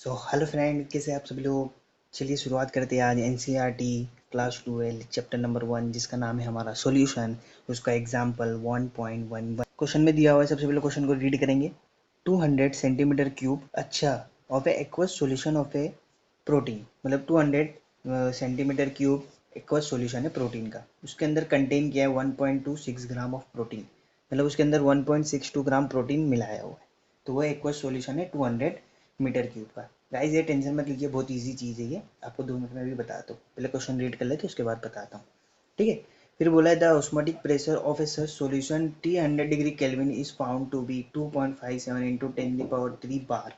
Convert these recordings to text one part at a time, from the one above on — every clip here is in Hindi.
हेलो फ्रेंड, कैसे आप सभी लोग। चलिए शुरुआत करते हैं आज एनसीईआरटी क्लास 12 चैप्टर नंबर 1 जिसका नाम है हमारा सॉल्यूशन। उसका एग्जांपल 1.11 क्वेश्चन में दिया हुआ है। सबसे पहले क्वेश्चन को रीड करेंगे। 200 सेंटीमीटर क्यूब अच्छा of A aqueous solution of A protein, मतलब 200 सेंटीमीटर क्यूब एक्वस सॉल्यूशन है प्रोटीन का। उसके अंदर कंटेन किया है 1.26 ग्राम ऑफ प्रोटीन, मतलब उसके अंदर 1.62 ग्राम प्रोटीन मिलाया हुआ है। तो वो एक्वस सॉल्यूशन है 200 मीटर क्यूब का। गाइस ये टेंशन मत लीजिए, बहुत इजी चीज़ है ये, आपको 2 मिनट में भी बताता हूँ। पहले क्वेश्चन रीड कर लेते उसके बाद बताता हूँ, ठीक है। फिर बोला है the osmotic pressure of a such solution 300 degree Kelvin is found to be 2.57 into 10⁻³ bar.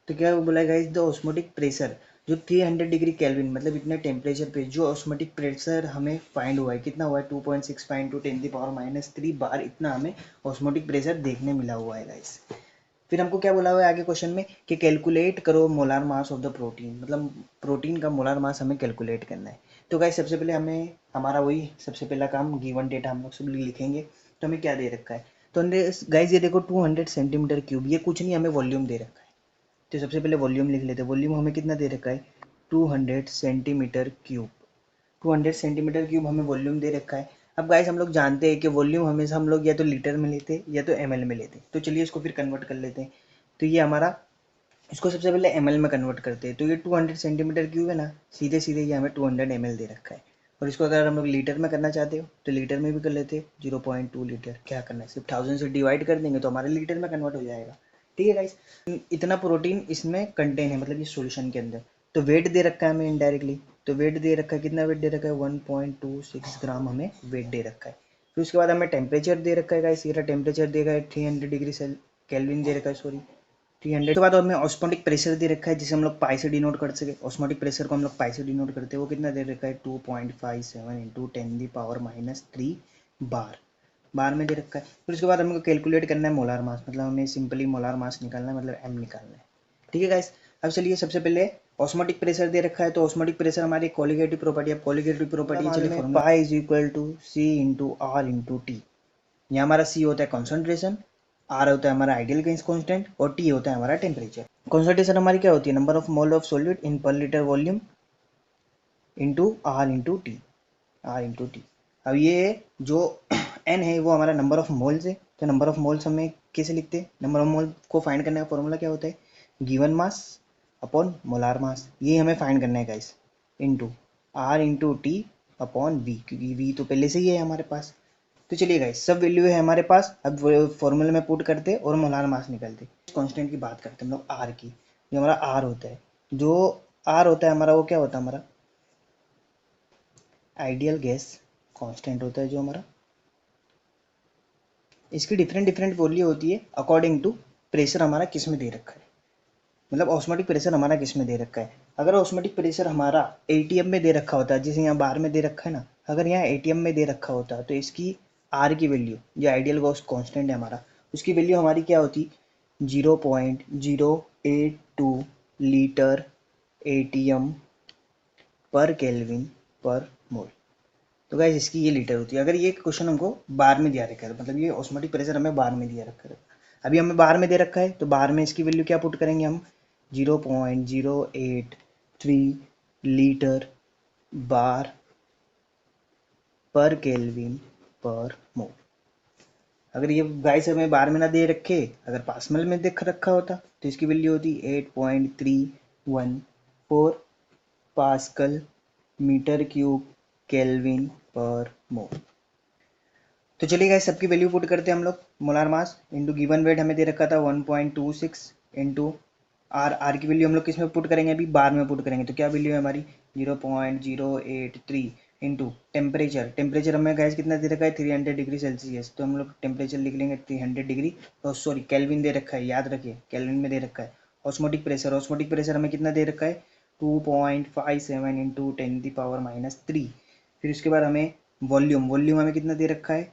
तो क्या बोला है गाइस, द ऑस्मोटिक प्रेशर जो 300 डिग्री केल्विन मतलब इतने टेम्परेचर पे जो ऑस्मोटिक प्रेशर हमें फाइंड हुआ है, कितना हुआ है 2.65 इंटू 10⁻³ बार, इतना हमें ऑस्मोटिक प्रेशर देखने मिला हुआ है गाइस। फिर हमको क्या बोला हुआ है आगे क्वेश्चन में कि कैलकुलेट करो molar mass of the protein, मतलब प्रोटीन का मोलार मास हमें कैलकुलेट करना है। तो गाइस सबसे पहले हमें हमारा वही सबसे पहला काम गिवन डेटा हम लोग सब लिखेंगे। तो हमें क्या दे रखा है, तो गाइस ये देखो 200 सेंटीमीटर क्यूब, ये कुछ नहीं, हमें वॉल्यूम दे रखा है। तो सबसे पहले वॉल्यूम लिख लेते हैं। वॉल्यूम हमें कितना दे रखा है 200 सेंटीमीटर क्यूब। 200 सेंटीमीटर क्यूब हमें वॉल्यूम दे रखा है। अब गाइस हम लोग जानते हैं कि वॉल्यूम हमेशा हम लोग या तो लीटर में लेते हैं या तो एमएल में लेते हैं। तो चलिए इसको फिर कन्वर्ट कर लेते हैं। तो ये हमारा, इसको सबसे पहले एमएल में कन्वर्ट करते हैं। तो ये 200 सेंटीमीटर क्यूब है ना, सीधे सीधे ये हमें 200 एमएल दे रखा है। और इसको अगर हम लोग लीटर में करना चाहते हो तो लीटर में भी कर लेते हैं। 0.2 लीटर क्या करना है, सिर्फ 1000 से डिवाइड कर देंगे तो हमारे लीटर में कन्वर्ट हो जाएगा। ठीक है गाइस, इतना प्रोटीन इसमें कंटेन है, मतलब ये सॉल्यूशन के अंदर। तो वेट दे रखा है हमें इनडायरेक्टली, तो वेट दे रखा है, कितना वेट दे रखा है 1.26 ग्राम हमें वेट दे रखा है। फिर उसके बाद हमें टेम्परेचर दे रखा है गाइस, ये टेम्परेचर देगा 300 डिग्री सेल केल्विन दे रखा है, सॉरी 300 के बाद हमें ऑस्मोटिक प्रेशर दे रखा है जिसे हम लोग पाई से डिनोट कर सके। ऑस्मोटिक प्रेशर को हम लोग पाई से डिनोट करते हैं, वो कितना दे रखा है 2.57 इंटू 10⁻³ बार, बार में दे रखा है। फिर उसके बाद हमको कैलकुलेट करना है मोलार मास, मतलब हमें सिंपली मोलार मास निकालना है, मतलब एम निकालना है। ठीक है गाइस, अब चलिए सबसे पहले ऑस्मोटिक प्रेशर दे रखा है। तो ऑस्मोटिक प्रेशर हमारी कोलिगेटिव प्रॉपर्टी, अब कोलिगेटिव प्रॉपर्टी चलिए pi is equal to C into R into T. यहाँ हमारा सी होता है कॉन्सेंट्रेशन, आर होता है हमारा आइडियल गैस कांस्टेंट और टी होता है हमारा टेम्परेचर। कॉन्सेंट्रेशन हमारी क्या होती है, number of mole of solid in per litre volume into R into T, R into T. अब ये जो एन है वो हमारा नंबर ऑफ मोल्स है। तो नंबर ऑफ मोल्स हमें कैसे लिखते हैं, नंबर ऑफ मोल को फाइंड करने का फॉर्मूला क्या होता है, given mass upon molar mass, ये हमें फाइंड करना है guys, into R into T upon V, क्योंकि वी तो पहले से ही है हमारे पास। तो चलिए गाइस सब वैल्यू है हमारे पास, अब फॉर्मूले में पुट करते और मोलार मास निकलते। कांस्टेंट की बात करते हैं हम लोग आर की, जो हमारा आर होता है, जो आर होता है हमारा वो क्या होता है, हमारा आइडियल गैस कांस्टेंट होता है जो हमारा। इसकी डिफरेंट डिफरेंट वैल्यू होती है अकॉर्डिंग टू प्रेशर हमारा किस में दे रखा है, मतलब ऑस्मोटिक प्रेशर हमारा किस में दे रखा है। अगर ऑस्मोटिक प्रेशर हमारा एटीएम में दे रखा होता है, जैसे यहाँ बार में दे रखा है ना, अगर यहाँ एटीएम में दे रखा होता तो इसकी आर की वैल्यू, जो आइडियल गॉस कांस्टेंट है हमारा, उसकी वैल्यू हमारी क्या होती 0.082 लीटर एटीएम पर केल्विन पर मोल। तो गाइस इसकी ये लीटर होती है। अगर ये क्वेश्चन हमको बार में दिया रखा है, मतलब ये ऑस्मोटिक प्रेशर हमें बार में दिया रखा है, अभी हमें बार में दे रखा है, तो बार में इसकी वैल्यू क्या पुट करेंगे हम 0.083 लीटर बार पर केल्विन पर मोल। अगर ये गाइस हमें बार में ना दे रखे, अगर पास्कल में देख रखा होता तो इसकी वैल्यू होती 8.314 पास्कल मीटर क्यूब केल्विन पर मोल। तो चलिए गाइस सबकी वैल्यू पुट करते हैं हम लोग। Molar mass into given weight हमें दे रखा था 1.26 इंटू आर, आर की वैल्यू हम लोग किस में पुट करेंगे, अभी बार में पुट करेंगे। तो क्या वैल्यू है हमारी 0.083 इंटू टेम्परेचर, टेम्परेचर हमें गैस कितना दे रखा है 300 डिग्री सेल्सियस, तो हम लोग टेम्परेचर लिख लेंगे 300 डिग्री, और सॉरी केल्विन दे रखा है, याद रखिए केल्विन में दे रखा है। ऑस्मोटिक प्रेशर, ऑस्मोटिक प्रेशर हमें कितना दे रखा है 2.57 इंटू 10⁻³ फिर उसके बाद हमें वॉल्यूम, वॉल्यूम हमें कितना दे रखा है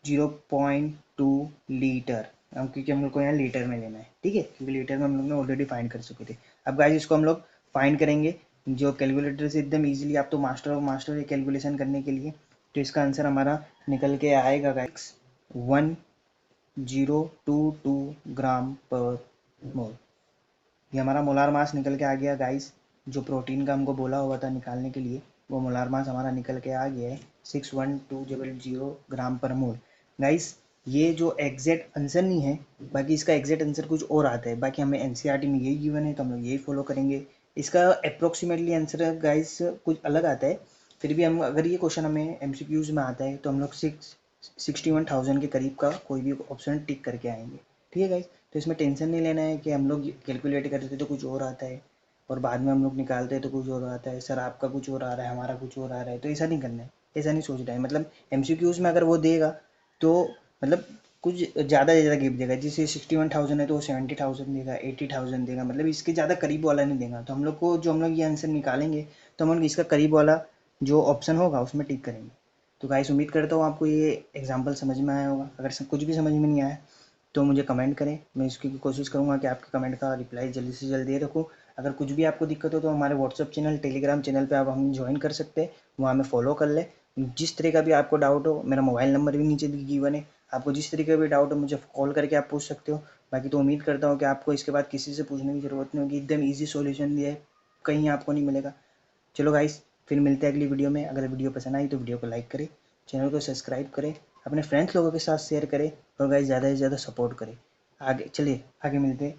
0.2 लीटर, क्योंकि हम लोग को यहाँ लीटर में लेना है, ठीक है, क्योंकि लीटर में हम लोग ने ऑलरेडी फाइंड कर चुके थे। अब गाइस इसको हम लोग फाइंड करेंगे जो कैलकुलेटर से एकदम इजीली, आप तो मास्टर ऑफ मास्टर है कैलकुलेशन करने के लिए। तो इसका आंसर हमारा निकल के आएगा गाइस 1022 ग्राम पर मोल, ये हमारा मोलार मास निकल के आ गया गाइस। जो प्रोटीन का हमको बोला हुआ था निकालने के लिए, वो मोलार मास हमारा निकल के आ गया है 61200 ग्राम पर मोल। गाइस ये जो एग्जैक्ट आंसर नहीं है, बाकी इसका एग्जैक्ट आंसर कुछ और आता है। बाकी हमें एनसीईआरटी में यही गिवन है तो हम लोग यही फॉलो करेंगे। इसका अप्रोक्सीमेटली आंसर गाइस कुछ अलग आता है, फिर भी हम अगर ये क्वेश्चन हमें एमसीक्यूज में आता है तो हम लोग 61,000 के करीब का कोई भी ऑप्शन टिक करके आएंगे। ठीक है गाइस, तो इसमें टेंशन नहीं लेना है कि हम लोग कैलकुलेट करते तो कुछ और आता है और बाद में हम लोग निकालते हैं तो कुछ और आता है, सर आपका कुछ और आ रहा है हमारा कुछ और आ रहा है, तो ऐसा नहीं करना है, ऐसा नहीं सोचना है। मतलब एमसीक्यूज में अगर वो देगा तो मतलब कुछ ज़्यादा ज़्यादा गिफ्ट देगा, जैसे 61,000 है तो वो 70,000 देगा, 80,000 देगा, मतलब इसके ज़्यादा करीब वाला नहीं देगा। तो हम लोग को जो हम लोग ये आंसर निकालेंगे तो हम लोग इसका करीब वाला जो ऑप्शन होगा उसमें टिक करेंगे। तो गाइस उम्मीद करता हूँ आपको ये एग्जाम्पल समझ में आया होगा। अगर कुछ भी समझ में नहीं आया तो मुझे कमेंट करें, मैं इसकी कोशिश करूँगा कि आपके कमेंट का रिप्लाई जल्दी से जल्दी दे रखूँ। अगर कुछ भी आपको दिक्कत हो तो हमारे व्हाट्सअप चैनल, टेलीग्राम चैनल पे आप हमें ज्वाइन कर सकते हैं, वहाँ हमें फॉलो कर ले। जिस तरह का भी आपको डाउट हो, मेरा मोबाइल नंबर भी नीचे गिवन है, आपको जिस तरीके का भी डाउट हो मुझे कॉल करके आप पूछ सकते हो। बाकी तो उम्मीद करता हूँ कि आपको इसके बाद किसी से पूछने की ज़रूरत नहीं होगी, एकदम ईजी सॉल्यूशन दिया है, कहीं आपको नहीं मिलेगा। चलो गाइस, फिर मिलते हैं अगली वीडियो में। अगर वीडियो पसंद आई तो वीडियो को लाइक करें, चैनल को सब्सक्राइब करें, अपने फ्रेंड्स लोगों के साथ शेयर करें और गाइस ज़्यादा से ज़्यादा सपोर्ट करें। आगे चलिए, आगे मिलते हैं।